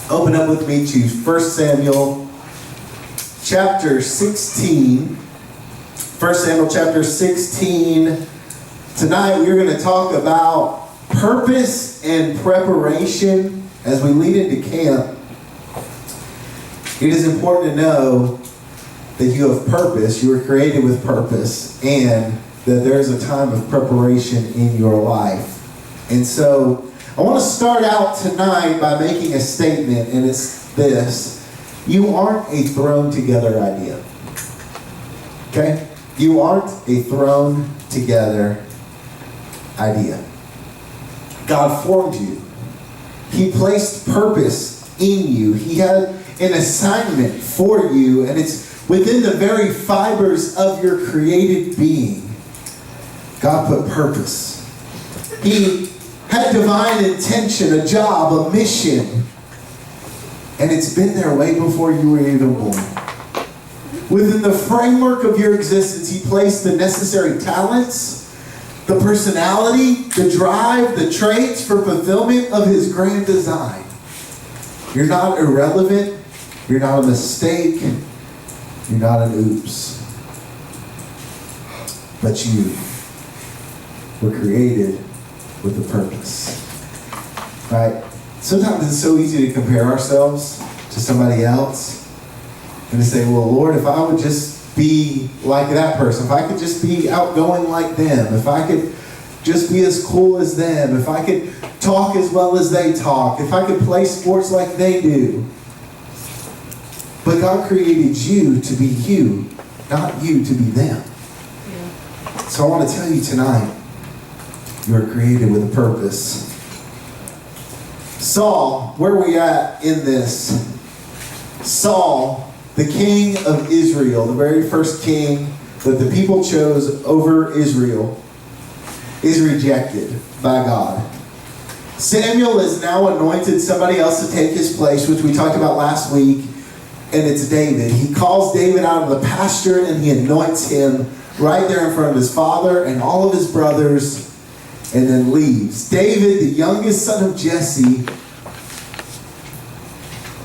Open up with me to 1 Samuel chapter 16. 1 Samuel chapter 16. Tonight we're going to talk about purpose and preparation as we lead into camp. It is important to know that you have purpose, you were created with purpose, and that there's a time of preparation in your life. And so I want to start out tonight by making a statement, and it's this: you aren't a thrown together idea. Okay? You aren't a thrown together idea. God formed you. He placed purpose in you. He had an assignment for you, and it's within the very fibers of your created being. God put purpose. He had divine intention, a job, a mission, and it's been there way before you were even born. Within the framework of your existence, He placed the necessary talents, the personality, the drive, the traits for fulfillment of His grand design. You're not irrelevant. You're not a mistake. You're not an oops. But you were created with a purpose. Right? Sometimes it's so easy to compare ourselves to somebody else and to say, well, Lord, if I would just be like that person, if I could just be outgoing like them, if I could just be as cool as them, if I could talk as well as they talk, if I could play sports like they do. But God created you to be you, not you to be them. Yeah. So I want to tell you tonight, you are created with a purpose. Saul, where are we at in this? Saul, the king of Israel, the very first king that the people chose over Israel, is rejected by God. Samuel is now anointed somebody else to take his place, which we talked about last week, and it's David. He calls David out of the pasture and he anoints him right there in front of his father and all of his brothers, and then leaves. David, the youngest son of Jesse.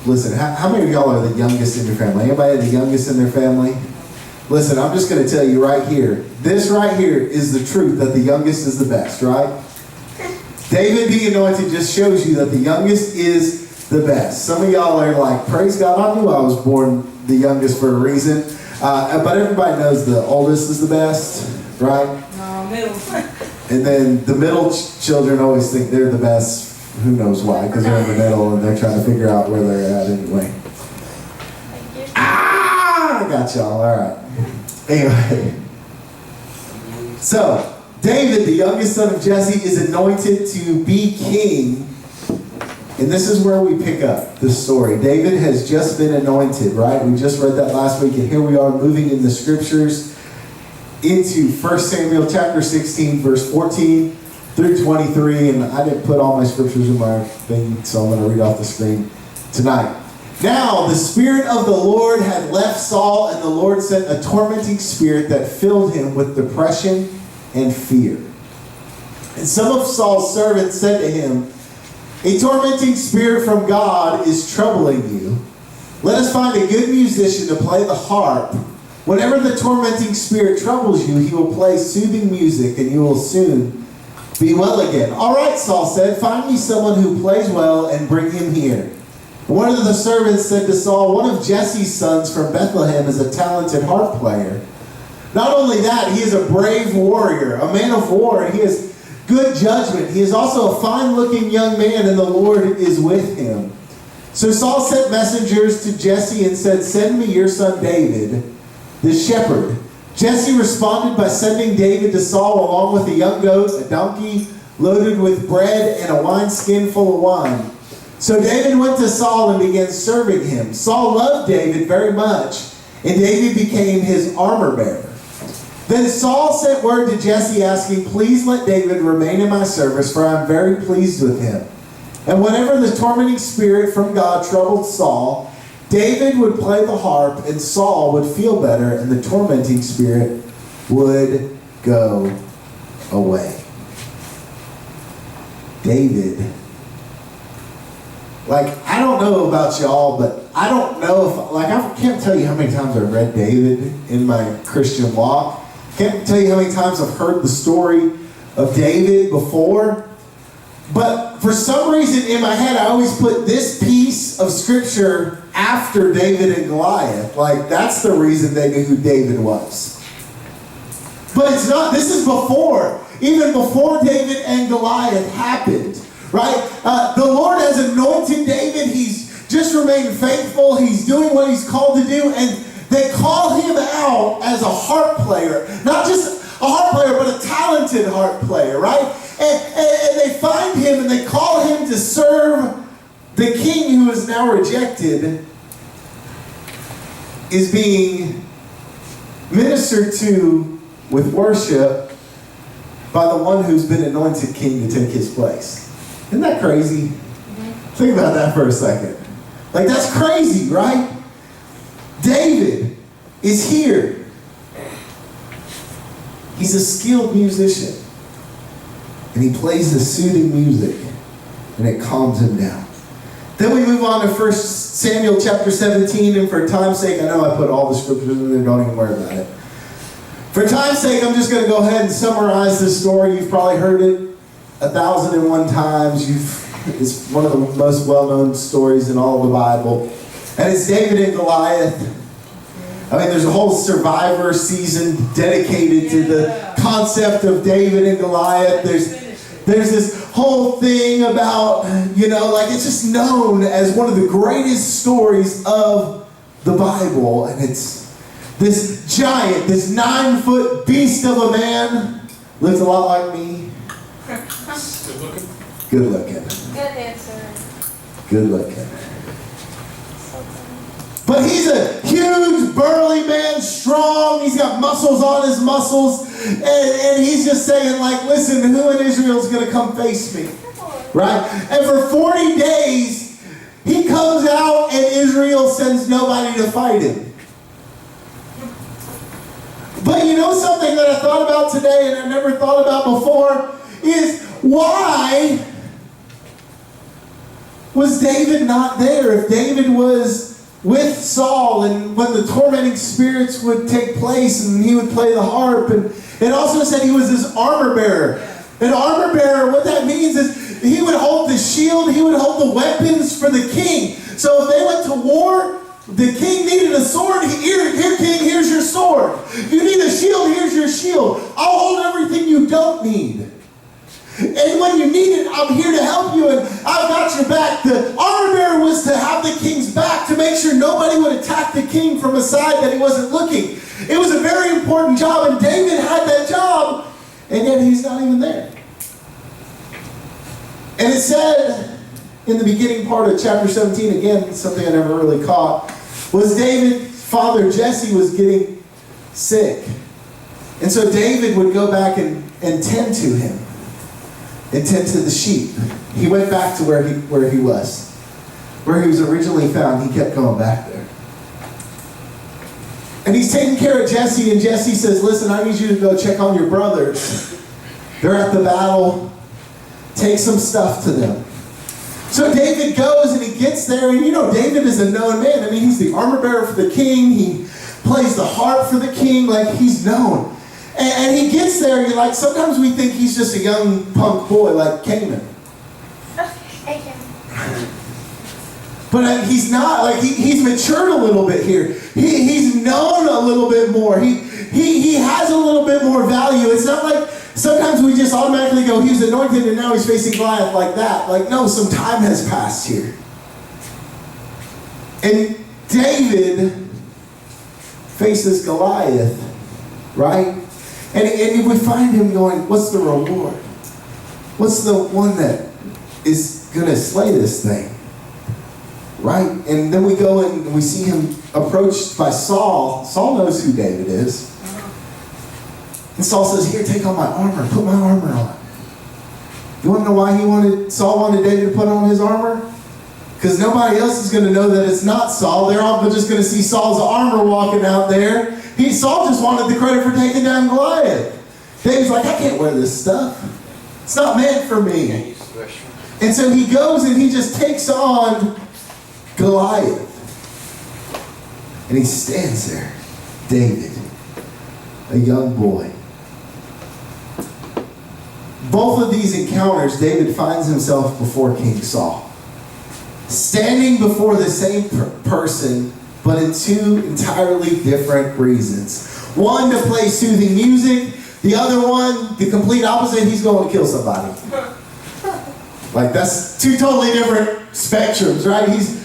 Listen, how many of y'all are the youngest in your family? Anybody the youngest in their family? Listen, I'm just going to tell you right here. This right here is the truth, that the youngest is the best, right? David being anointed just shows you that the youngest is the best. Some of y'all are like, praise God, I knew I was born the youngest for a reason. But everybody knows the oldest is the best, right? No, middle. And then the middle children always think they're the best. Who knows why? Because they're in the middle and they're trying to figure out where they're at anyway. I got y'all. All right. Anyway. So, David, the youngest son of Jesse, is anointed to be king. And this is where we pick up the story. David has just been anointed, right? We just read that last week. And here we are moving in the scriptures into 1 Samuel chapter 16, verse 14 through 23. And I didn't put all my scriptures in my thing, so I'm going to read off the screen tonight. Now, the Spirit of the Lord had left Saul, and the Lord sent a tormenting spirit that filled him with depression and fear. And some of Saul's servants said to him, a tormenting spirit from God is troubling you. Let us find a good musician to play the harp. Whenever the tormenting spirit troubles you, he will play soothing music, and you will soon be well again. All right, Saul said, find me someone who plays well and bring him here. One of the servants said to Saul, one of Jesse's sons from Bethlehem is a talented harp player. Not only that, he is a brave warrior, a man of war, and he has good judgment. He is also a fine-looking young man, and the Lord is with him. So Saul sent messengers to Jesse and said, send me your son David, the shepherd. Jesse responded by sending David to Saul along with a young goat, a donkey loaded with bread, and a wineskin full of wine. So David went to Saul and began serving him. Saul loved David very much, and David became his armor bearer. Then Saul sent word to Jesse asking, please let David remain in my service, for I am very pleased with him. And whenever the tormenting spirit from God troubled Saul, David would play the harp, and Saul would feel better, and the tormenting spirit would go away. David Like, I don't know about y'all, but I don't know if, like, I can't tell you how many times I've read David in my Christian walk. Can't tell you how many times I've heard the story of David before. But for some reason in my head, I always put this piece of scripture after David and Goliath. Like, that's the reason they knew who David was. But it's not. This is before. Even before David and Goliath happened. Right? The Lord has anointed David. He's just remained faithful. He's doing what he's called to do. And they call him out as a harp player. Not just a harp player, but a talented harp player, right? And they find him and they call him to serve the king who is now rejected, is being ministered to with worship by the one who's been anointed king to take his place. Isn't that crazy? Think about that for a second. Like, that's crazy, right? David is here. He's a skilled musician. And he plays the soothing music. And it calms him down. Then we move on to 1 Samuel chapter 17. And for time's sake, I know I put all the scriptures in there. Don't even worry about it. For time's sake, I'm just going to go ahead and summarize this story. You've probably heard it 1,001 times. It's one of the most well-known stories in all of the Bible. And it's David and Goliath. I mean, there's a whole Survivor season dedicated to the concept of David and Goliath. There's this whole thing about, like, it's just known as one of the greatest stories of the Bible. And it's this giant, this 9-foot beast of a man, looks a lot like me. Good looking. Good looking. Good answer. Good looking. But he's a huge, burly man, strong. He's got muscles on his muscles. And he's just saying, like, listen, who in Israel is going to come face me? Right? And for 40 days, he comes out and Israel sends nobody to fight him. But you know something that I thought about today and I never thought about before is, why was David not there? If David was with Saul and when the tormenting spirits would take place and he would play the harp, and it also said he was his armor bearer. An armor bearer, what that means is he would hold the shield, he would hold the weapons for the king. So if they went to war, the king needed a sword. Here, king, here's your sword. If you need a shield, here's your shield. I'll hold everything you don't need. And when you need it, I'm here to help you, and I've got your back. The armor bearer was to have the king's back, to make sure nobody would attack the king from a side that he wasn't looking. It was a very important job, and David had that job, and yet he's not even there. And it said in the beginning part of chapter 17, again, something I never really caught, was David's father Jesse was getting sick. And so David would go back and tend to him. And tend to the sheep. He went back to where he was. Where he was originally found. He kept going back there. And he's taking care of Jesse, and Jesse says, listen, I need you to go check on your brothers. They're at the battle. Take some stuff to them. So David goes and he gets there, and David is a known man. I mean, he's the armor bearer for the king. He plays the harp for the king. Like, he's known. And he gets there, and like, sometimes we think he's just a young punk boy like Canaan. But he's not. Like, he's matured a little bit here. He's known a little bit more. He has a little bit more value. It's not like sometimes we just automatically go, he's anointed and now he's facing Goliath like that. Like, no, some time has passed here. And David faces Goliath, right? And we find him going, what's the reward? What's the one that is going to slay this thing? Right? And then we go and we see him approached by Saul. Saul knows who David is. And Saul says, here, take on my armor. Put my armor on. You want to know why Saul wanted David to put on his armor? Because nobody else is going to know that it's not Saul. They're all just going to see Saul's armor walking out there. Saul just wanted the credit for taking down Goliath. David's like, I can't wear this stuff. It's not meant for me. And so he goes and he just takes on Goliath. And he stands there, David, a young boy. Both of these encounters, David finds himself before King Saul. Standing before the same person, but in two entirely different reasons. One, to play soothing music. The other one, the complete opposite, he's going to kill somebody. Like, that's two totally different spectrums, right? He's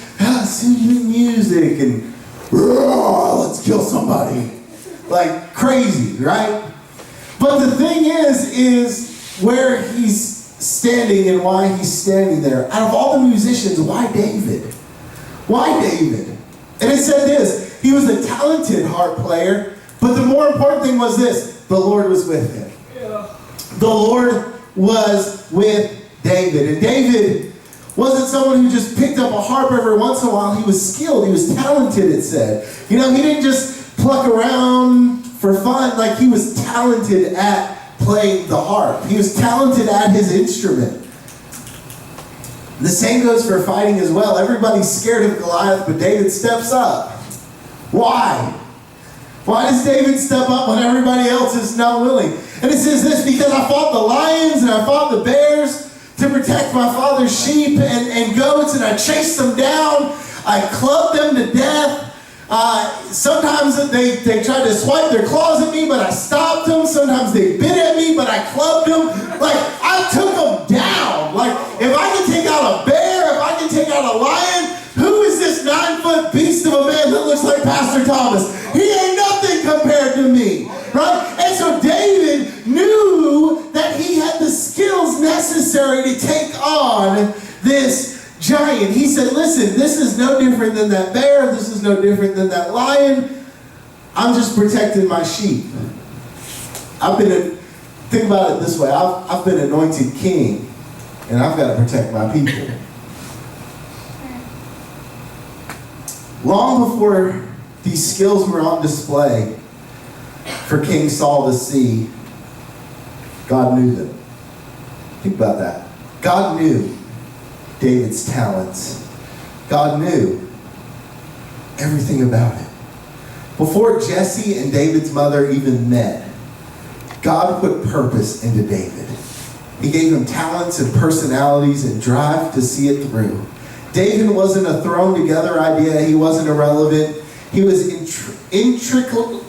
soothing music and let's kill somebody. Like, crazy, right? But the thing is where he's standing and why he's standing there. Out of all the musicians, why David? Why David? And it said this, he was a talented harp player, but the more important thing was this, the Lord was with him. Yeah. The Lord was with David. And David wasn't someone who just picked up a harp every once in a while. He was skilled. He was talented, it said. You know, he didn't just pluck around for fun. Like, he was talented at playing the harp. He was talented at his instrument. The same goes for fighting as well. Everybody's scared of Goliath, but David steps up. Why? Why does David step up when everybody else is not willing? And it says this, because I fought the lions and I fought the bears to protect my father's sheep and goats, and I chased them down. I clubbed them to death. Sometimes they tried to swipe their claws at me, but I stopped them. Sometimes they bit at me, but I clubbed them. Like, I took them down. Like, if I can take out a bear, if I can take out a lion, who is this 9-foot beast of a man that looks like Pastor Thomas? He ain't nothing compared to me, right? And so David knew that he had the skills necessary to take on this giant. He said, listen, this is no different than that bear. This is no different than that lion. I'm just protecting my sheep. Think about it this way. I've been anointed king, and I've got to protect my people. Long before these skills were on display for King Saul to see, God knew them. Think about that. God knew David's talents. God knew everything about it. Before Jesse and David's mother even met, God put purpose into David. He gave him talents and personalities and drive to see it through. David wasn't a thrown together idea. He wasn't irrelevant. He was intricately,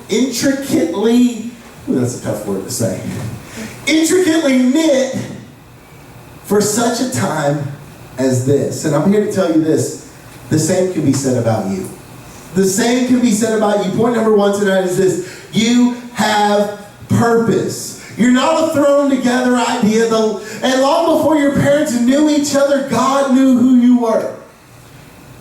that's a tough word to say, intricately knit for such a time as this. And I'm here to tell you this, the same can be said about you. The same can be said about you. Point number one tonight is this, you have purpose. You're not a thrown together idea. And long before your parents knew each other, God knew who you were.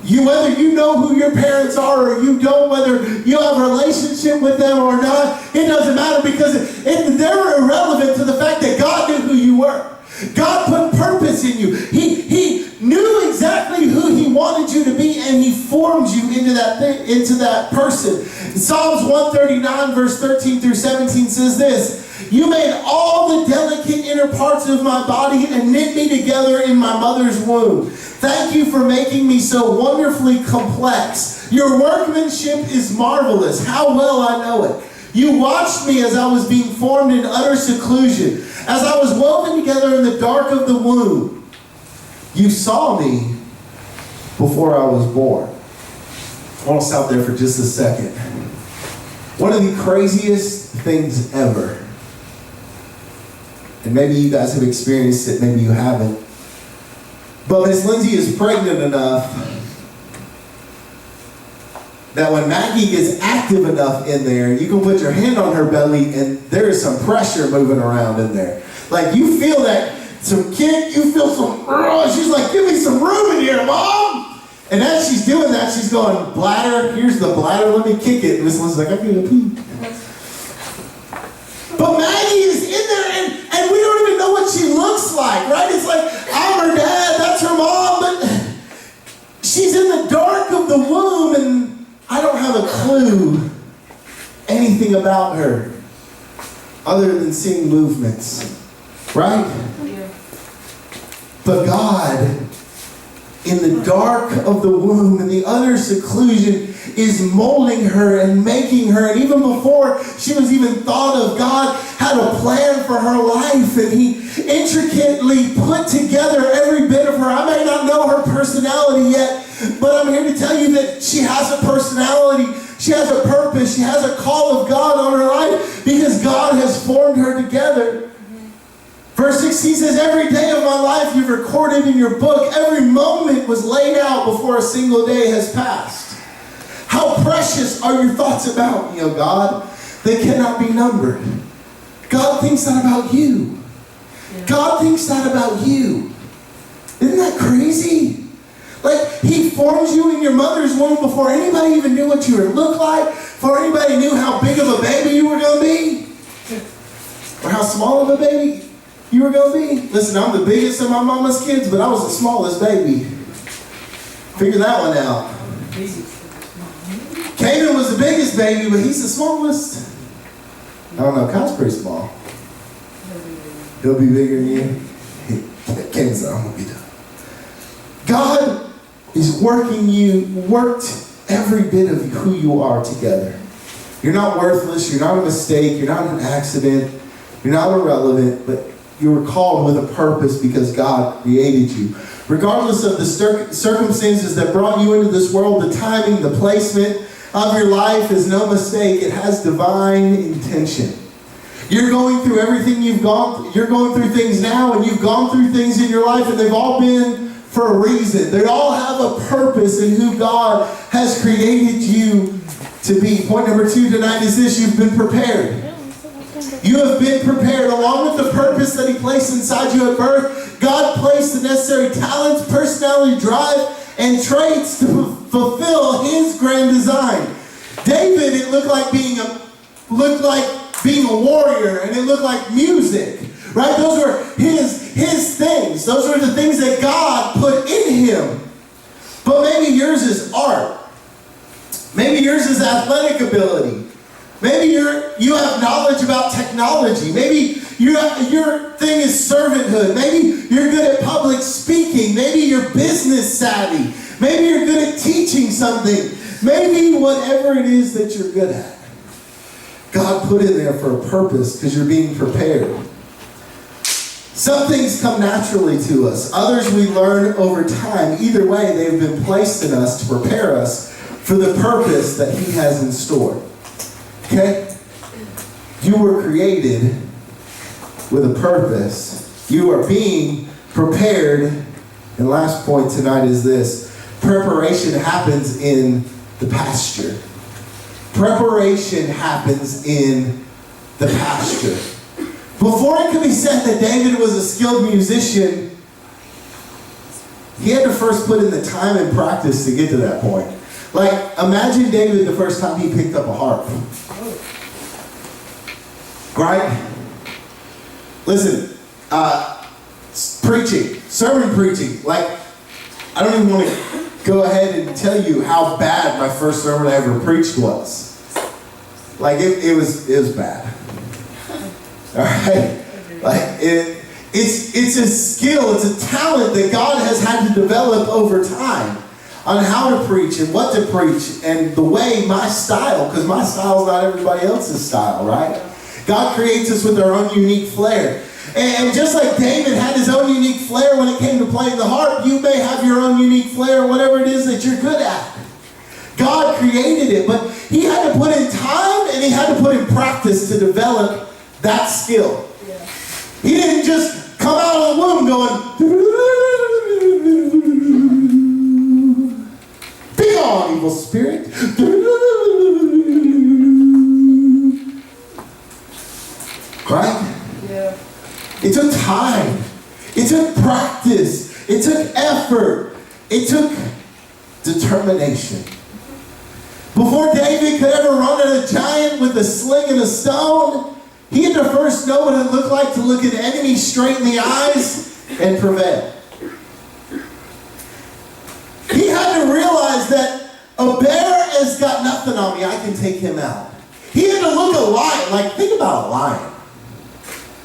Whether you know who your parents are or you don't, whether you have a relationship with them or not, it doesn't matter, because they're irrelevant to the fact that God knew who you were. God put purpose in you. He knew exactly who he wanted you to be, and he formed you into that person. Psalms 139 verse 13 through 17 says this, you made all the delicate inner parts of my body and knit me together in my mother's womb. Thank you for making me so wonderfully complex. Your workmanship is marvelous. How well I know it. You watched me as I was being formed in utter seclusion, as I was woven together in the dark of the womb. You saw me before I was born. I want to stop there for just a second. One of the craziest things ever, and maybe you guys have experienced it, maybe you haven't, but Miss Lindsay is pregnant enough that when Maggie gets active enough in there, you can put your hand on her belly and there is some pressure moving around in there. Like, you feel that, some kick, you feel some, she's like, give me some room in here, Mom! And as she's doing that, she's going, bladder, here's the bladder, let me kick it. And Miss Lindsay's like, I feel a pee. But Maggie is in there, and we don't even know what she looks like, right? It's like, I'm her dad, that's her mom, but she's in the dark of the womb, and I don't have a clue anything about her other than seeing movements, right? But God, in the dark of the womb, in the utter seclusion, is molding her and making her. And even before she was even thought of, God had a plan for her life. And He intricately put together every bit of her. I may not know her personality yet, but I'm here to tell you that she has a personality. She has a purpose. She has a call of God on her life because God has formed her together. Verse 16 says, every day of my life you've recorded in your book. Every moment was laid out before a single day has passed. How precious are your thoughts about me, O God? They cannot be numbered. God thinks that about you. God thinks that about you. Isn't that crazy? Like, He formed you in your mother's womb before anybody even knew what you would look like, before anybody knew how big of a baby you were going to be, or how small of a baby you were going to be. Listen, I'm the biggest of my mama's kids, but I was the smallest baby. Figure that one out. Canaan was the biggest baby, but he's the smallest. I don't know, Kyle's pretty small. He'll be bigger than you. Canaan's not going to be done. God is worked every bit of who you are together. You're not worthless, you're not a mistake, you're not an accident, you're not irrelevant, but you were called with a purpose because God created you. Regardless of the circumstances that brought you into this world, the timing, the placement of your life is no mistake. It has divine intention. You're going through everything you're going through things now, and you've gone through things in your life, and they've all been for a reason. They all have a purpose in who God has created you to be. Point number 2 tonight is this: you've been prepared. You have been prepared. Along with the purpose that He placed inside you at birth, God placed the necessary talents, personality, drive, and traits to fulfill His grand design. David, it looked like being a warrior, and it looked like music. Right? Those were his things. Those were the things that God put in him. But maybe yours is art. Maybe yours is athletic ability. Maybe you have knowledge about technology. Maybe your thing is servanthood. Maybe you're good at public speaking. Maybe you're business savvy. Maybe you're good at teaching something. Maybe whatever it is that you're good at, God put in there for a purpose because you're being prepared. Some things come naturally to us. Others we learn over time. Either way, they've been placed in us to prepare us for the purpose that He has in store. Okay? You were created with a purpose. You are being prepared. And last point tonight is this: preparation happens in the pasture. Preparation happens in the pasture. Before it could be said that David was a skilled musician, he had to first put in the time and practice to get to that point. Like, imagine David the first time he picked up a harp. Right? Listen, preaching, sermon preaching. Like, I don't even want to go ahead and tell you how bad my first sermon I ever preached was. Like, it was bad. All right? Like, it's a skill, it's a talent that God has had to develop over time on how to preach and what to preach and the way, my style, because my style is not everybody else's style, right? God creates us with our own unique flair. And just like David had his own unique flair when it came to playing the harp, you may have your own unique flair, whatever it is that you're good at. God created it, but He had to put in time and He had to put in practice to develop that skill. Yeah. He didn't just come out of the womb going, "Be gone, evil spirit." Right? Yeah. It took time. It took practice. It took effort. It took determination. Before David could ever run at a giant with a sling and a stone, he had to first know what it looked like to look an enemy straight in the eyes and prevail. He had to realize that a bear has got nothing on me. I can take him out. He had to look a lion. Like, think about a lion.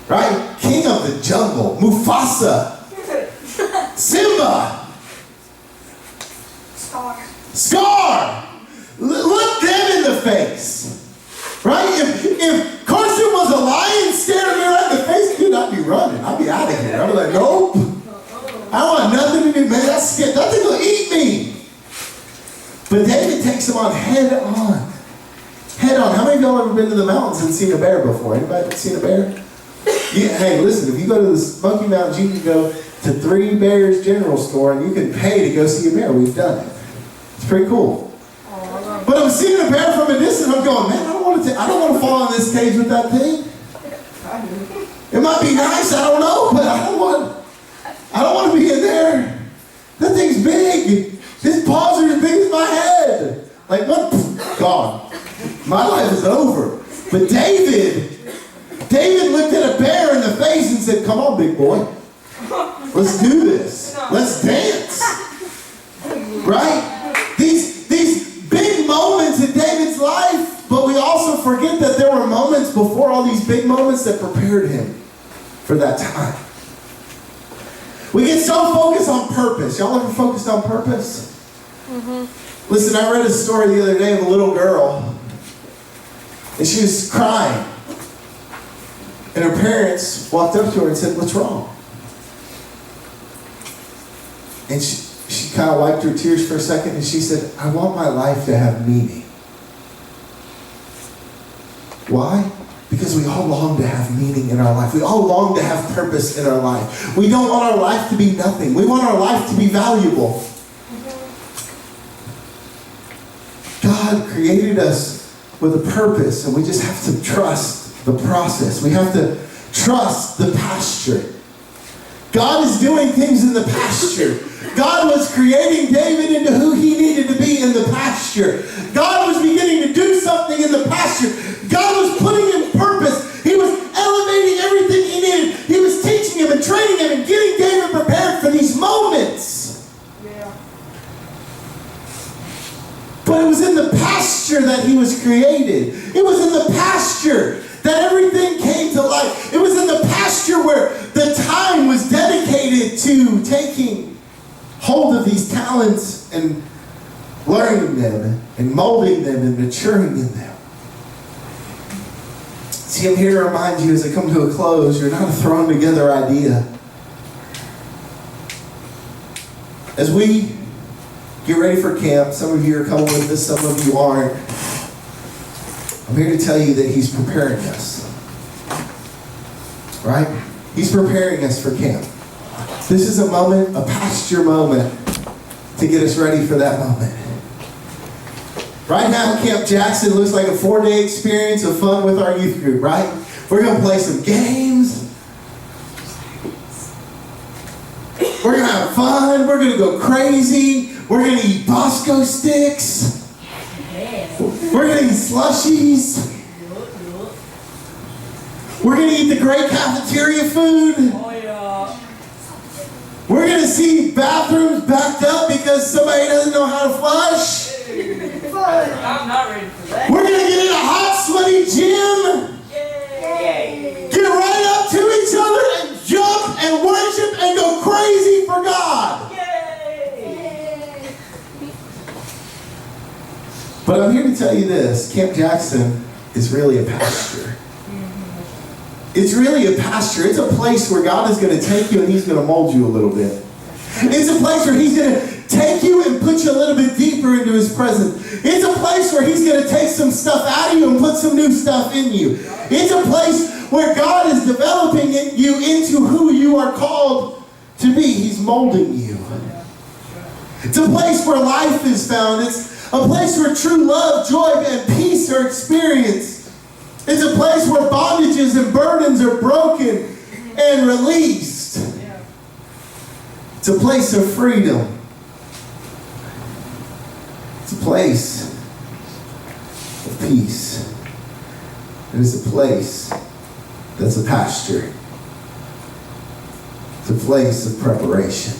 Right? King of the jungle. Mufasa. Simba. Scar. Look them in the face. Right? If Carson was a lion staring me right in the face, dude, I'd be running. I'd be out of here. I'd be like, nope. I want nothing to do, man. That's scared. That thing will eat me. But David takes him on head on. Head on. How many of y'all ever been to the mountains and seen a bear before? Anybody seen a bear? Yeah, hey, listen, if you go to the Smoky Mountains, you can go to Three Bears General Store and you can pay to go see a bear. We've done it. It's pretty cool. But I'm seeing a bear from a distance. I'm going, man, I don't want to fall in this cage with that thing. It might be nice, I don't know, but I don't want to be in there. That thing's big. His paws are as big as my head. Like what? Gone. My life is over. But David looked at a bear in the face and said, come on, big boy. Let's do this. Let's dance. Right? These big moments in David's life, but we also forget that there were moments before all these big moments that prepared him for that time. We get so focused on purpose. Y'all ever focused on purpose? Mm-hmm. Listen, I read a story the other day of a little girl, and she was crying. And her parents walked up to her and said, what's wrong? And she kind of wiped her tears for a second, and she said, I want my life to have meaning. Why? Because we all long to have meaning in our life. We all long to have purpose in our life. We don't want our life to be nothing. We want our life to be valuable. God created us with a purpose, and we just have to trust the process. We have to trust the pasture. God is doing things in the pasture. God was creating David into who he needed to be in the pasture. God was beginning to do something in the pasture. God was putting him purpose. He was elevating everything he needed. He was teaching him and training him and getting David prepared for these moments. Yeah. But it was in the pasture that he was created. It was in the pasture that everything came to life. It was in the pasture where the time was dedicated to taking hold of these talents and learning them and molding them and maturing in them. See, I'm here to remind you as I come to a close, you're not a thrown together idea. As we get ready for camp, some of you are coming with us, some of you aren't. I'm here to tell you that he's preparing us. Right? He's preparing us for camp. This is a moment, a pasture moment, to get us ready for that moment. Right now, Camp Jackson looks like a 4-day experience of fun with our youth group, right? We're going to play some games. We're going to have fun. We're going to go crazy. We're going to eat Bosco sticks. We're going to eat slushies. We're going to eat the great cafeteria food. Oh, yeah. We're going to see bathrooms backed up because somebody doesn't know how to flush. I'm not ready for that. We're going to get in a hot, sweaty gym. Yay. Get right up to each other and jump and worship and go crazy for God. Yay. But I'm here to tell you this. Camp Jackson is really a pasture. It's really a pasture. It's a place where God is going to take you and he's going to mold you a little bit. It's a place where he's going to take you and put you a little bit deeper into his presence. It's a place where he's going to take some stuff out of you and put some new stuff in you. It's a place where God is developing you into who you are called to be. He's molding you. It's a place where life is found. It's a place where true love, joy, and peace are experienced. It's a place where bondages and burdens are broken and released. It's a place of freedom. It's a place of peace. It is a place that's a pasture. It's a place of preparation.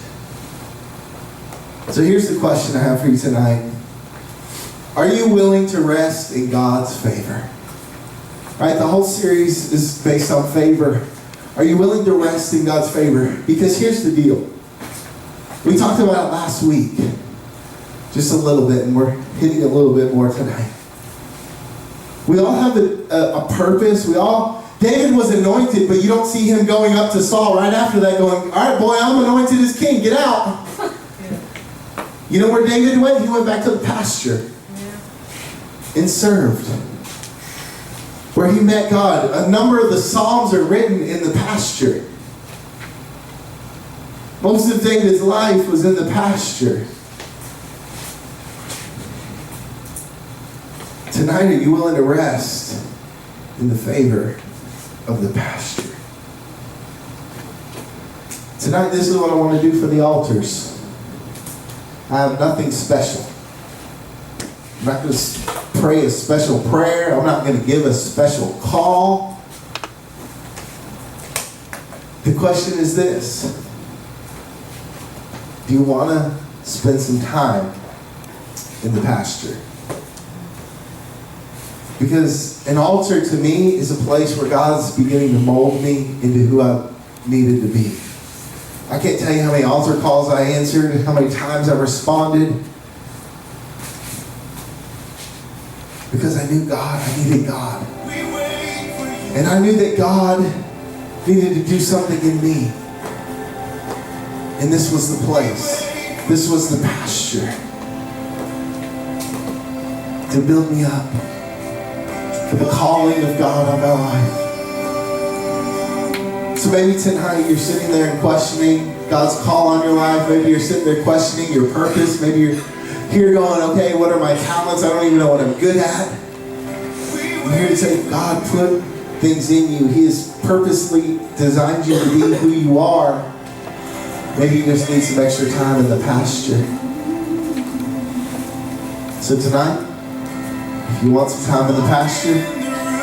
So here's the question I have for you tonight. Are you willing to rest in God's favor? Right, the whole series is based on favor. Are you willing to rest in God's favor? Because here's the deal. We talked about it last week, just a little bit, and we're hitting a little bit more tonight. We all have a purpose. David was anointed, but you don't see him going up to Saul right after that going, all right, boy, I'm anointed as king. Get out. You know where David went? He went back to the pasture and served. Where he met God. A number of the Psalms are written in the pasture. Most of David's life was in the pasture. Tonight, are you willing to rest in the favor of the pasture? Tonight, this is what I want to do for the altars. I have nothing special. I'm not going to pray a special prayer. I'm not going to give a special call. The question is this. Do you want to spend some time in the pasture? Because an altar to me is a place where God's beginning to mold me into who I needed to be. I can't tell you how many altar calls I answered, how many times I responded. Because I knew God, I needed God. And I knew that God needed to do something in me. And this was the place. This was the pasture. To build me up. For the calling of God on my life. So maybe tonight you're sitting there and questioning God's call on your life. Maybe you're sitting there questioning your purpose. Maybe you're here going, okay, what are my talents? I don't even know what I'm good at. I'm here to say, God put things in you. He has purposely designed you to be who you are. Maybe you just need some extra time in the pasture. So tonight, if you want some time in the pasture,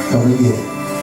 come and get it.